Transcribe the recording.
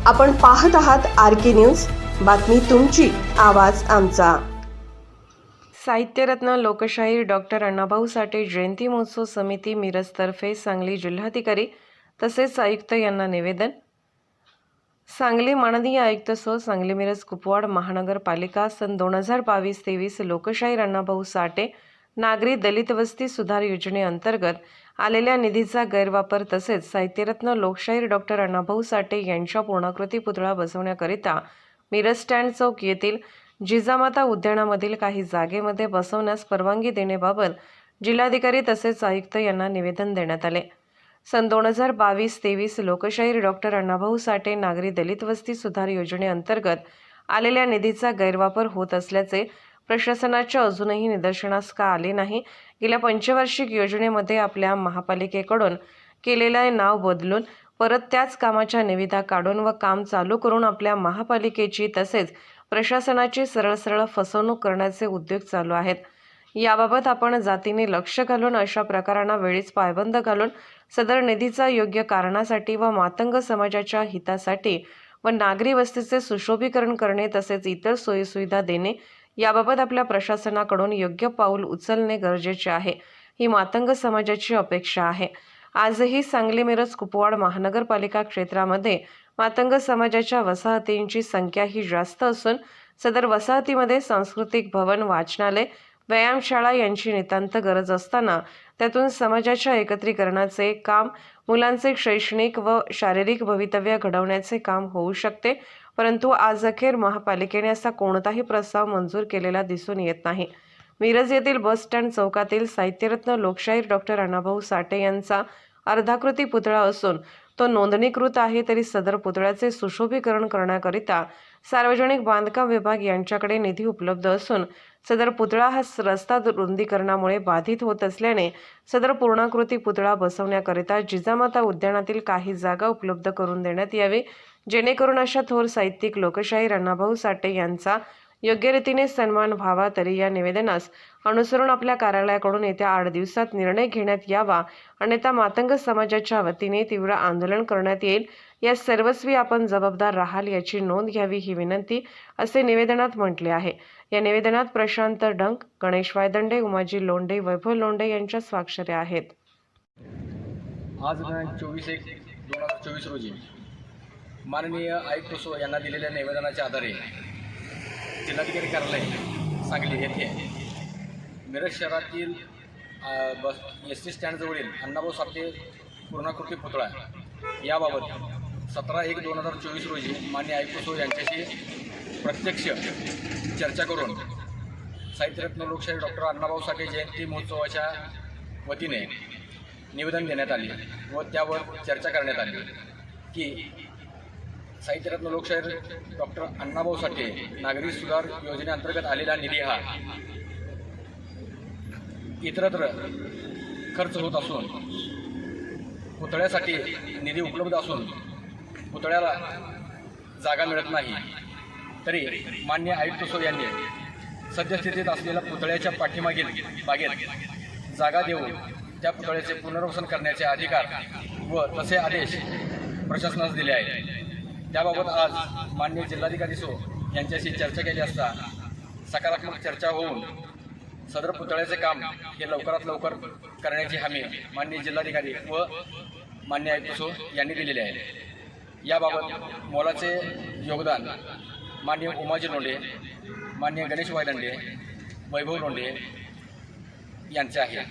आपण पाहत आहात RK न्यूज, बातमी तुमची, आवाज आमचा। साहित्यरत्न लोकशाहीर डॉक्टर अण्णाभाऊ साठे जयंती महोत्सव समिती मिरजतर्फे सांगली जिल्हाधिकारी तसेच आयुक्त यांना निवेदन। सांगली माननीय आयुक्त सह सांगली मिरज कुपवाड महानगरपालिका सन 2022-23 लोकशाहीर अण्णाभाऊ साठे नागरी दलित वस्ती सुधार योजनेअंतर्गत आलेल्या निधीचा गैरवापर तसेच साहित्यरत्न लोकशाहीर डॉक्टर अण्णाभाऊ साठे यांच्या पूर्णाकृती पुतळा बसवण्याकरिता मिरज स्टँड चौक येथील जिजामाता उद्यानामधील काही जागेमध्ये बसवण्यास परवानगी देण्याबाबत जिल्हाधिकारी तसेच आयुक्त यांना निवेदन देण्यात आले। सन 2022-23 लोकशाहीर डॉक्टर अण्णाभाऊ साठे नागरी दलित वस्ती सुधार योजनेअंतर्गत आलेल्या निधीचा गैरवापर होत असल्याचे प्रशासनाच्या अजूनही निदर्शनास का आले नाही। गेल्या पंचवार्षिक योजनेमध्ये आपल्या महापालिकेकडून केलेले नाव बदलून परत त्याच कामाच्या निविदा काढून व काम चालू करून आपल्या महापालिकेची तसेच प्रशासनाची सरळ फसवणूक करण्याचे उद्योग चालू आहेत। याबाबत आपण जातीने लक्ष घालून अशा प्रकारांना वेळीच पायबंद घालून सदर निधीचा योग्य कारणासाठी व मातंग समाजाच्या हितासाठी व नागरी वस्तीचे सुशोभीकरण करणे तसेच इतर सोयीसुविधा देणे याबाबत आपल्या प्रशासनाकडून योग्य पाऊल उचलणे गरजेचे आहे, ही मातंग समाजाची अपेक्षा आहे। आजही सांगली मिरज कुपवाड महानगरपालिका क्षेत्रामध्ये मातंग समाजाच्या वसाहतींची संख्या ही जास्त असून सदर वसाहतीमध्ये सांस्कृतिक भवन, वाचनालय, व्यायामशाळा यांची नितांत गरज असताना त्यातून समाजाच्या एकत्रीकरणाचे काम, मुलांचे शैक्षणिक व शारीरिक भवितव्य घडवण्याचे काम होऊ शकते, परंतु आज अखेर महापालिकेने असा कोणताही प्रस्ताव मंजूर केलेला दिसून येत नाही। मिरज येथील बस स्टँड चौकातील साहित्यरत्न लोकशाहीर डॉक्टर अण्णाभाऊ साठे यांचा अर्धाकृती पुतळा असून तो नोंदणीकृत आहे, तरी सदर पुतळ्याचे सुशोभीकरण करण्याकरिता सार्वजनिक बांधकाम विभाग यांच्याकडे निधी उपलब्ध असून सदर पुतळा हा रस्ता रुंदीकरणामुळे बाधित होत असल्याने सदर पूर्णाकृती पुतळा बसवण्याकरिता जिजामाता उद्यानातील काही जागा उपलब्ध करून देण्यात यावी, जेणेकरून अशा थोर साहित्यिक लोकशाहीर अण्णाभाऊ साठे यांचा योग्य रीतीने सन्मान व्हावा। तरी या निवेदनास अनुसरून आपल्या कार्यालयाकडून येत्या 8 दिवसात निर्णय घेण्यात यावा, अन्यथा मातंग समाजाच्या वतीने तीव्र आंदोलन करण्यात येईल। या सर्वस्वी आपण जबाबदार राहाल याची नोंद घ्यावी ही विनंती, असे निवेदनात म्हटले आहे। या निवेदनात प्रशांत डंक, गणेश वायदंडे, उमाजी लोंढे, वैभव लोंढे यांच्या स्वाक्षऱ्या आहेत। आज 24/1/2024 रोजी माननीय आयुक्त सो यांना दिलेल्या निवेदनाच्या आधारे जिल्हाधिकारी कार्यालय सांगली येथे मिरज शहरातील ST स्टँडजवळील अण्णाभाऊ साठे पूर्णाकृती पुतळा याबाबत 17/1/2024 रोजी माननीय आयुक्त सो यांच्याशी प्रत्यक्ष चर्चा करून साहित्यरत्न लोकशाहीर डॉक्टर अण्णाभाऊ साठे जयंती महोत्सवाच्या वतीने निवेदन देण्यात आले व त्यावर चर्चा करण्यात आली की साहित्यरत्न लोकशाहीर डॉक्टर अण्णाभाऊ साठे नागरी सुधार योजनेअंतर्गत आलेला निधी हा इतरत्र खर्च होत असून पुतळ्यासाठी निधी उपलब्ध असून पुतळ्याला जागा मिळत नाही, तरी माननीय आयुक्त सो यांनी सद्यस्थितीत असलेल्या पुतळ्याच्या पाठीमागील बागेत जागा देऊन त्या पुतळ्याचे पुनर्वसन करण्याचे अधिकार व तसे आदेश प्रशासनास दिले आहेत। त्याबाबत आज माननीय जिल्हाधिकारी सो यांच्याशी चर्चा केली असता सकारात्मक चर्चा होऊन सदर पुतळ्याचे काम हे लवकरात लवकर करण्याची हमी माननीय जिल्हाधिकारी व माननीय आयुक्त सो यांनी दिलेले आहे। याबाबत मोलाचे योगदान माननीय उमाजी लोंढे, माननीय गणेश वायदंडे, वैभव लोंढे यांचे आहे।